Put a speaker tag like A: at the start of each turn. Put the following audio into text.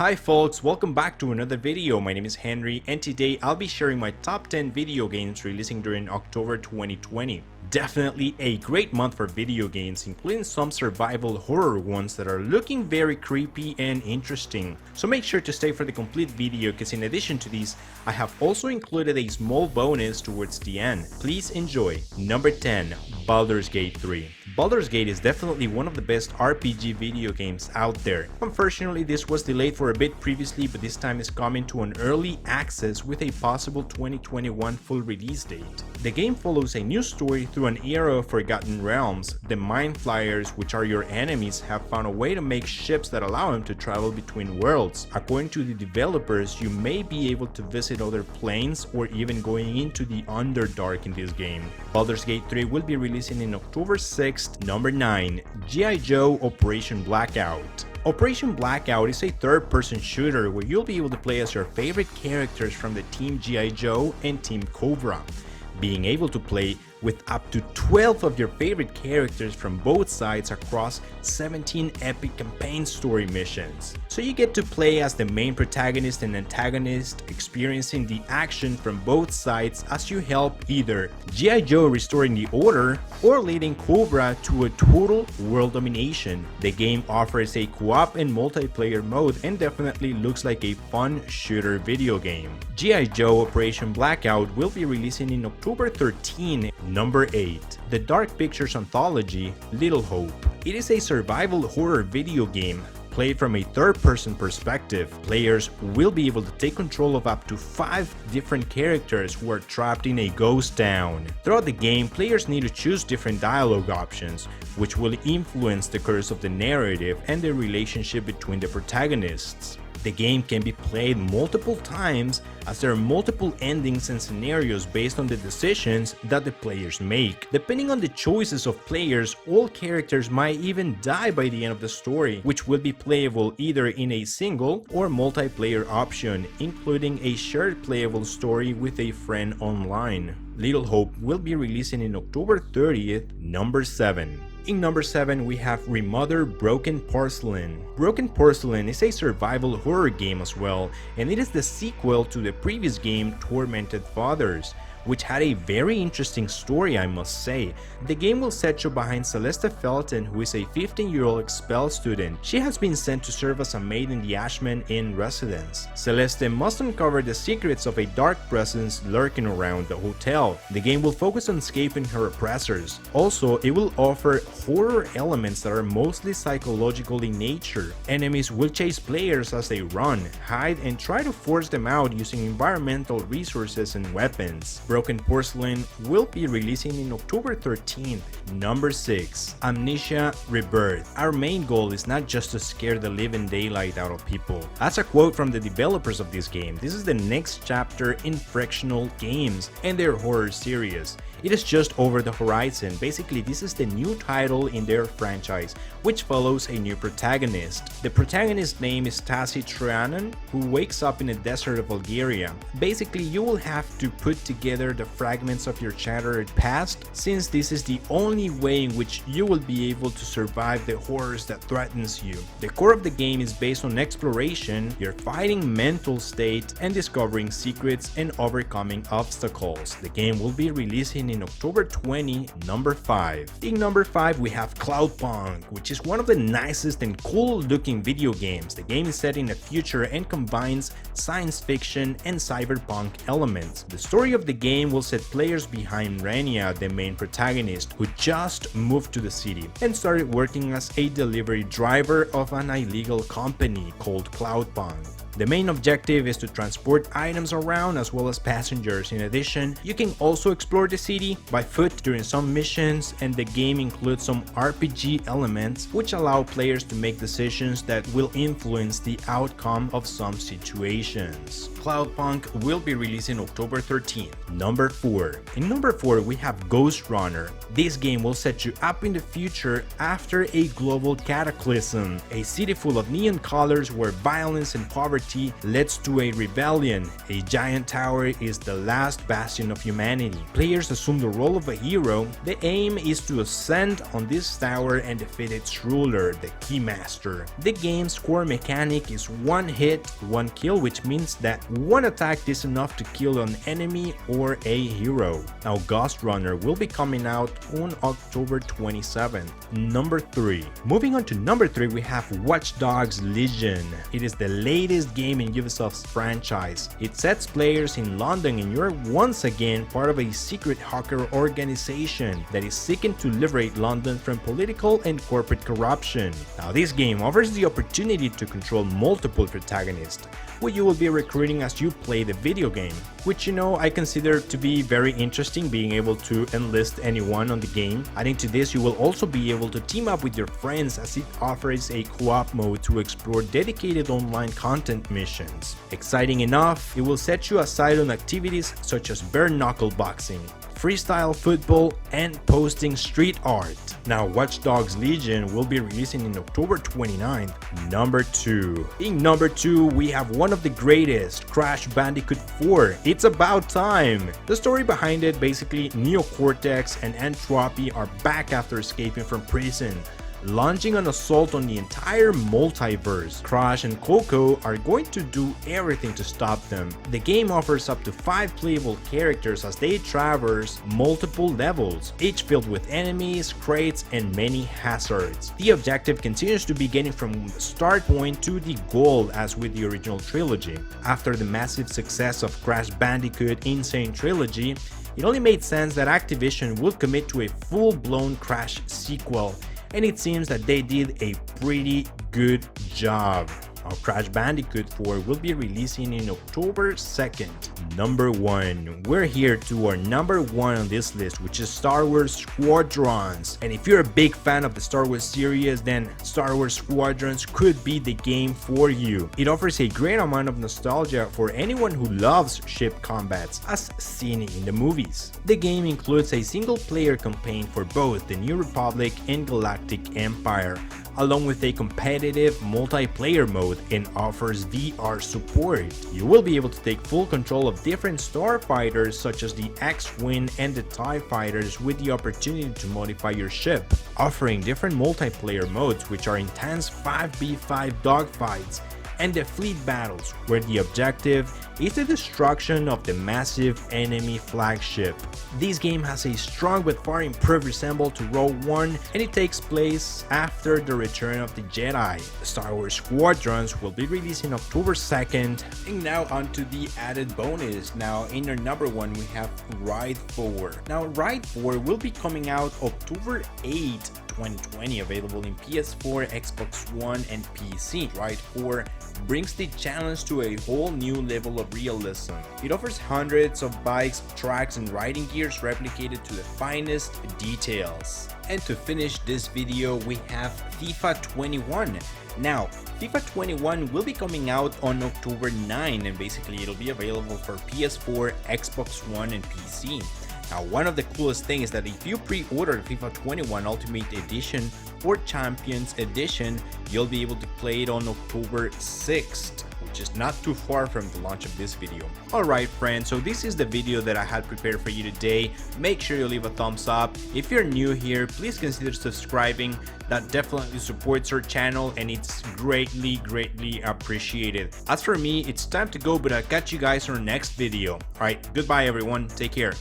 A: Hi folks, welcome back to another video. My name is Henry and today I'll be sharing my top 10 video games releasing during October 2020. Definitely a great month for video games, including some survival horror ones that are looking very creepy and interesting. So make sure to stay for the complete video because in addition to these, I have also included a small bonus towards the end. Please enjoy. Number 10, Baldur's Gate 3. Baldur's Gate is definitely one of the best RPG video games out there. Unfortunately, this was delayed for a bit previously, but this time is coming to an early access with a possible 2021 full release date. The game follows a new story through an era of forgotten realms. The Mind Flyers, which are your enemies, have found a way to make ships that allow them to travel between worlds. According to the developers, you may be able to visit other planes or even going into the Underdark in this game. Baldur's Gate 3 will be releasing in October 6th. Number 9, G.I. Joe Operation Blackout. Operation Blackout is a third-person shooter where you'll be able to play as your favorite characters from the Team G.I. Joe and Team Cobra, being able to play with up to 12 of your favorite characters from both sides across 17 epic campaign story missions. So you get to play as the main protagonist and antagonist, experiencing the action from both sides as you help either G.I. Joe restoring the order or leading Cobra to a total world domination. The game offers a co-op and multiplayer mode and definitely looks like a fun shooter video game. G.I. Joe Operation Blackout will be releasing in October 13. Number 8, the Dark Pictures Anthology, Little Hope. It is a survival horror video game. Played from a third-person perspective, players will be able to take control of up to 5 different characters who are trapped in a ghost town. Throughout the game, players need to choose different dialogue options, which will influence the course of the narrative and the relationship between the protagonists. The game can be played multiple times as there are multiple endings and scenarios based on the decisions that the players make. Depending on the choices of players, all characters might even die by the end of the story, which will be playable either in a single or multiplayer option, including a shared playable story with a friend online. Little Hope will be releasing in October 30th. Number 7. In number 7, we have Remothered Broken Porcelain. Broken Porcelain is a survival horror game as well, and it is the sequel to the previous game Tormented Fathers, which had a very interesting story, I must say. The game will set you behind Celeste Felton, who is a 15-year-old expelled student. She has been sent to serve as a maid in the Ashman Inn residence. Celeste must uncover the secrets of a dark presence lurking around the hotel. The game will focus on escaping her oppressors. Also, it will offer horror elements that are mostly psychological in nature. Enemies will chase players as they run, hide, and try to force them out using environmental resources and weapons. Broken Porcelain will be releasing in October 13th. Number 6, Amnesia Rebirth. Our main goal is not just to scare the living daylight out of people. That's a quote from the developers of this game. This is the next chapter in Fractional Games and their horror series. It is just over the horizon. Basically, this is the new title in their franchise, which follows a new protagonist. The protagonist's name is Tasi Trianon, who wakes up in the desert of Bulgaria. Basically, you will have to put together the fragments of your shattered past, since this is the only way in which you will be able to survive the horrors that threatens you. The core of the game is based on exploration, your fighting mental state, and discovering secrets and overcoming obstacles. The game will be releasing in October 20, number 5. In number 5, we have Cloudpunk, which is one of the nicest and cool looking video games. The game is set in the future and combines science fiction and cyberpunk elements. The story of the game will set players behind Renia, the main protagonist, who just moved to the city and started working as a delivery driver of an illegal company called Cloudpunk. The main objective is to transport items around as well as passengers. In addition, you can also explore the city by foot during some missions, and the game includes some RPG elements which allow players to make decisions that will influence the outcome of some situations. Cloudpunk will be releasing October 13th. Number 4. In number 4, we have Ghostrunner. This game will set you up in the future after a global cataclysm, a city full of neon colors where violence and poverty authority leads to a rebellion. A giant tower is the last bastion of humanity. Players assume the role of a hero. The aim is to ascend on this tower and defeat its ruler, the Keymaster. The game's core mechanic is one hit, one kill, which means that one attack is enough to kill an enemy or a hero. Now, Ghostrunner will be coming out on October 27th. Number 3. Moving on to number 3, we have Watch Dogs Legion. It is the latest game in Ubisoft's franchise. It sets players in London and you're once again part of a secret hacker organization that is seeking to liberate London from political and corporate corruption. Now, this game offers the opportunity to control multiple protagonists, who you will be recruiting as you play the video game, which I consider to be very interesting, being able to enlist anyone on the game. Adding to this, you will also be able to team up with your friends as it offers a co-op mode to explore dedicated online content missions. Exciting enough, it will set you aside on activities such as bare knuckle boxing, freestyle football, and posting street art. Now, Watch Dogs Legion will be releasing in October 29th. Number 2. In number 2, we have one of the greatest, Crash Bandicoot 4. It's about time! The story behind it, basically, Neocortex and Entropy are back after escaping from prison, launching an assault on the entire multiverse. Crash and Coco are going to do everything to stop them. The game offers up to 5 playable characters as they traverse multiple levels, each filled with enemies, crates, and many hazards. The objective continues to be getting from start point to the goal as with the original trilogy. After the massive success of Crash Bandicoot Insane Trilogy, it only made sense that Activision would commit to a full-blown Crash sequel, and it seems that they did a pretty good job. Now, Crash Bandicoot 4 will be releasing in October 2nd. Number 1. We're here to our number 1 on this list, which is Star Wars Squadrons. And if you're a big fan of the Star Wars series, then Star Wars Squadrons could be the game for you. It offers a great amount of nostalgia for anyone who loves ship combats, as seen in the movies. The game includes a single-player campaign for both the New Republic and Galactic Empire, along with a competitive multiplayer mode, and offers VR support. You will be able to take full control of different starfighters such as the X-Wing and the TIE fighters, with the opportunity to modify your ship, offering different multiplayer modes which are intense 5v5 dogfights and the fleet battles, where the objective is the destruction of the massive enemy flagship. This game has a strong but far improved resemblance to Rogue One, and it takes place after the Return of the Jedi. Star Wars Squadrons will be releasing October 2nd. And now onto the added bonus. Now, in our number 1, we have Ride 4. Now, Ride 4 will be coming out October 8th, 2020, available in PS4, Xbox One, and PC. Ride 4 brings the challenge to a whole new level of realism. It offers hundreds of bikes, tracks, and riding gears replicated to the finest details. And to finish this video, we have FIFA 21. Now, FIFA 21 will be coming out on October 9, and basically it'll be available for PS4, Xbox One, and PC. Now, one of the coolest things is that if you pre-order FIFA 21 Ultimate Edition or Champions Edition, you'll be able to play it on October 6th, which is not too far from the launch of this video. Alright friends, so this is the video that I had prepared for you today. Make sure you leave a thumbs up. If you're new here, please consider subscribing. That definitely supports our channel and it's greatly appreciated. As for me, it's time to go, but I'll catch you guys on our next video. Alright, goodbye everyone, take care.